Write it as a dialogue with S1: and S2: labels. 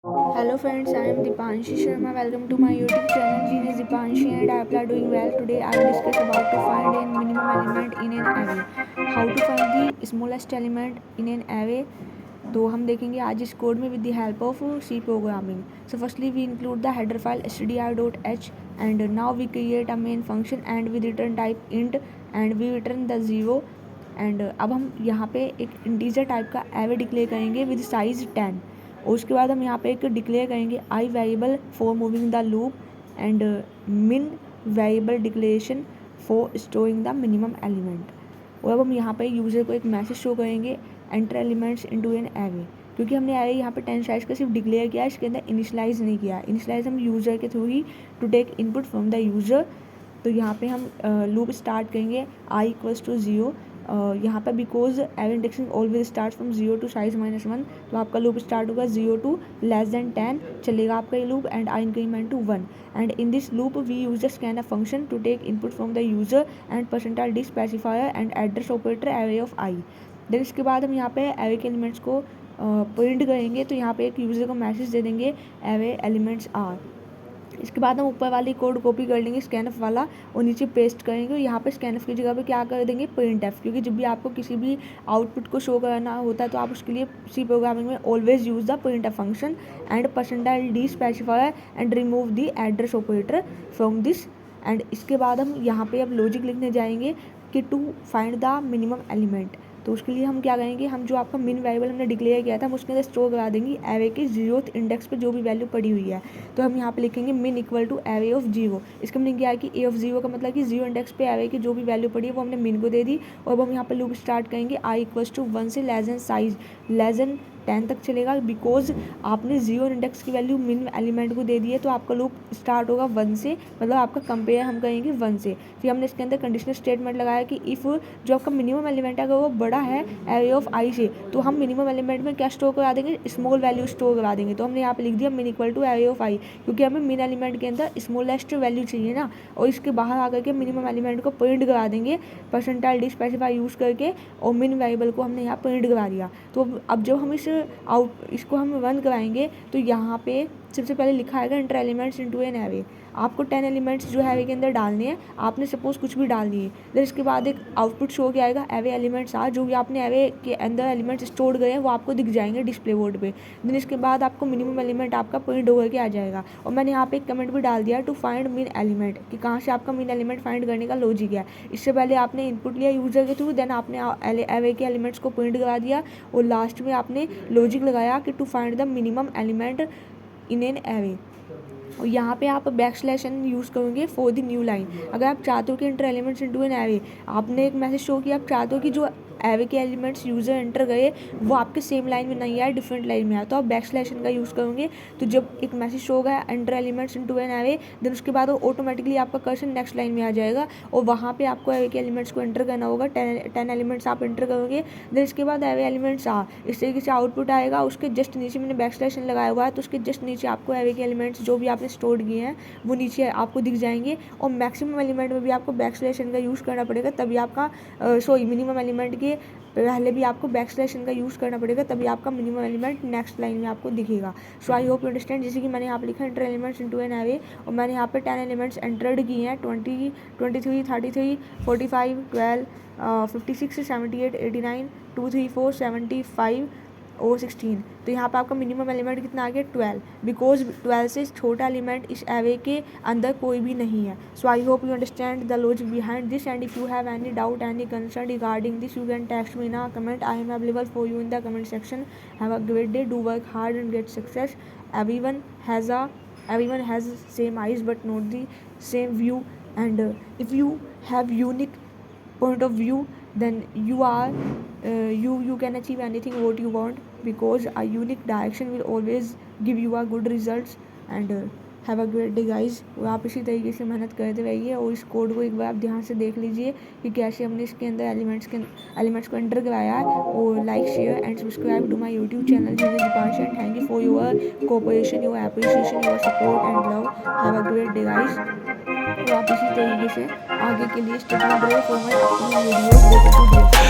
S1: Hello friends, I am Dipanshi Sharma. Welcome to my YouTube channel Genius Dipanshi and I hope you are doing well. Today I will discuss about to find a minimum element in an array. How to find the smallest element in an array. तो हम देखेंगे आज इस code में with the help of C programming. So firstly we include the header file str.h and now we create a main function and we return type int and we return the 0 and अब हम यहाँ पे एक integer type का array declare करेंगे with size 10 और उसके बाद हम यहाँ पे एक डिक्लेयर करेंगे I variable for moving the loop and min variable declaration for storing the minimum element. और अब हम यहाँ पे यूज़र को एक मैसेज शो करेंगे enter elements into an array, क्योंकि हमने एरे यहाँ पे 10 साइज का सिर्फ डिक्लेयर किया है, इसके अंदर इनिशलाइज नहीं किया. इनिशलाइज हम यूज़र के थ्रू ही to take input from the user. तो यहाँ पे हम लूप स्टार्ट करेंगे आई इक्वल्स टू 0. यहाँ पर because array indexing always start from 0 to size -1, तो आपका लूप स्टार्ट होगा 0 टू <10 चलेगा आपका ये loop and i increment to 1. And in this loop we use the scan function to take input from the user and % specifier and address operator array of i. Then इसके बाद हम यहाँ पे array के elements को print करेंगे. तो यहाँ पे एक यूजर को मैसेज दे देंगे एरे एलिमेंट्स आर. इसके बाद हम ऊपर वाली कोड कॉपी कर लेंगे स्कैनफ वाला और नीचे पेस्ट करेंगे. और यहाँ पे स्कैनफ की जगह पे क्या कर देंगे प्रिंट एफ, क्योंकि जब भी आपको किसी भी आउटपुट को शो करना होता है तो आप उसके लिए सी प्रोग्रामिंग में always use the print F function and % specifier and remove the address operator from this. And इसके बाद हम यहाँ पे अब लॉजिक लिखने जाएंगे कि to find the minimum element. तो उसके लिए हम क्या करेंगे, हम जो आपका मिन वेरिएबल हमने डिक्लेयर किया था हम उसके अंदर स्टोर करा देंगे एरे के 0th इंडेक्स पे जो भी वैल्यू पड़ी हुई है. तो हम यहाँ पे लिखेंगे मिन इक्वल टू एरे ऑफ 0. इसका मीनिंग क्या है कि ए ऑफ 0 का मतलब कि 0 इंडेक्स पे एरे की जो भी वैल्यू पड़ी है वो हमने मिन को दे दी. और अब हम यहाँ पे लूप स्टार्ट करेंगे आई इक्वल्स टू 1 से less than size less than 10 तक चलेगा. बिकॉज आपने 0 इंडेक्स की वैल्यू मिन एलिमेंट को दे दी है तो आपका लूप स्टार्ट होगा 1 से, मतलब आपका कंपेयर हम करेंगे 1 से. फिर हमने इसके अंदर कंडीशनल स्टेटमेंट लगाया कि इफ़ जो आपका मिनिमम एलिमेंट है अगर वो बड़ा है एरे ऑफ आई से तो हम मिनिमम एलिमेंट में क्या स्टोर करा देंगे, स्मॉल वैल्यू स्टोर करा देंगे. तो हमने यहाँ पे लिख दिया मिन इक्वल टू एरे ऑफ आई, क्योंकि हमें मिन एलिमेंट के अंदर स्मॉलेस्ट वैल्यू चाहिए ना. और इसके बाहर आकर के मिनिमम एलिमेंट को प्रिंट करा देंगे % स्पेसिफाई यूज़ करके, और मिन वेरिएबल को हमने यहाँ प्रिंट करा दिया. तो अब जब हम इसको हम रन कराएंगे तो यहाँ पे सबसे पहले लिखा आएगा enter elements into an array. आपको 10 एलिमेंट्स जो एरे के अंदर डालने हैं, आपने सपोज कुछ भी डाल दिए. देन इसके बाद एक आउटपुट शो किया आएगा एरे एलिमेंट्स आ, जो भी आपने एरे के अंदर एलिमेंट्स स्टोर गए हैं वो आपको दिख जाएंगे डिस्प्ले बोर्ड पे. देन इसके बाद आपको मिनिमम एलिमेंट आपका प्रिंट होकर के आ जाएगा. और मैंने यहाँ पे एक कमेंट भी डाल दिया टू फाइंड मिन एलिमेंट, कि कहाँ से आपका मिन एलिमेंट फाइंड करने का लॉजिक है. इससे पहले आपने इनपुट लिया यूजर के थ्रू, देन आपने एरे के एलिमेंट्स को प्रिंट करा दिया और लास्ट में आपने लॉजिक लगाया कि to find the minimum element in an array. और यहाँ पे आप बैकस्लैश यूज़ करोगे फॉर द न्यू लाइन. अगर आप चाहते हो कि enter elements into an array, आपने एक मैसेज शो किया, आप चाहते हो कि जो एरे के एलिमेंट्स यूज़र एंटर गए वो आपके सेम लाइन में नहीं आए, डिफरेंट लाइन में आए, तो आप बैकस्लैश का यूज़ करोगे. तो जब एक मैसेज शो होगा enter elements into an array, then उसके बाद वो ऑटोमेटिकली आपका कर्सर नेक्स्ट लाइन में आ जाएगा और वहाँ पे आपको एरे के एलिमेंट्स को एंटर करना होगा. 10 एलिमेंट्स आप एंटर करोगे. देन इसके बाद एरे एलिमेंट्स आ, इस तरीके से आउटपुट आएगा. उसके जस्ट नीचे मैंने बैकस्लैश लगाया हुआ है, तो उसके जस्ट नीचे आपको एरे के एलिमेंट्स जो भी आपने स्टोर किए हैं वो नीचे आपको दिख जाएंगे. और मैक्सिमम एलिमेंट में भी आपको बैकस्लैश का यूज़ करना पड़ेगा, तभी आपका मिनिमम एलिमेंट के पहले भी आपको बैकस्लैश का यूज़ करना पड़ेगा, तभी आपका मिनिमम एलिमेंट नेक्स्ट लाइन में आपको दिखेगा. सो आई होप यू अंडरस्टैंड. जैसे कि मैंने यहाँ पे लिखा enter elements into an array और मैंने यहाँ पे 10 एलिमेंट्स एंटर्ड किए हैं 20, 23, 33, 45, 12, 56, 78, 89, 2, 3, 4, 75 और 16. तो यहाँ पे आपका मिनिमम एलिमेंट कितना आ गया 12, बिकॉज 12 से छोटा एलिमेंट इस एरे के अंदर कोई भी नहीं है. So I hope you understand the logic behind this and if you have any doubt any concern regarding this you can text me in a comment. I am available for you in the comment section. Have a great day. Do work hard and get success. everyone has same eyes but not the same view, and if you have unique point of view then you can achieve anything what you want, because a unique direction will always give you a good results. And have a great day guys. और आप इसी तरीके से मेहनत करते रहिए और इस कोड को एक बार आप ध्यान से देख लीजिए कि कैसे हमने इसके अंदर एलिमेंट्स को एंटर कराया है. और like share and subscribe to my YouTube channel genius Deepanshi. Thank you for your cooperation, your appreciation, your support and love. Have a great day guys. तो आप इसी तरीके से आगे के लिए स्टे ट्यून्ड रहो फॉर माय अपकमिंग वीडियोस.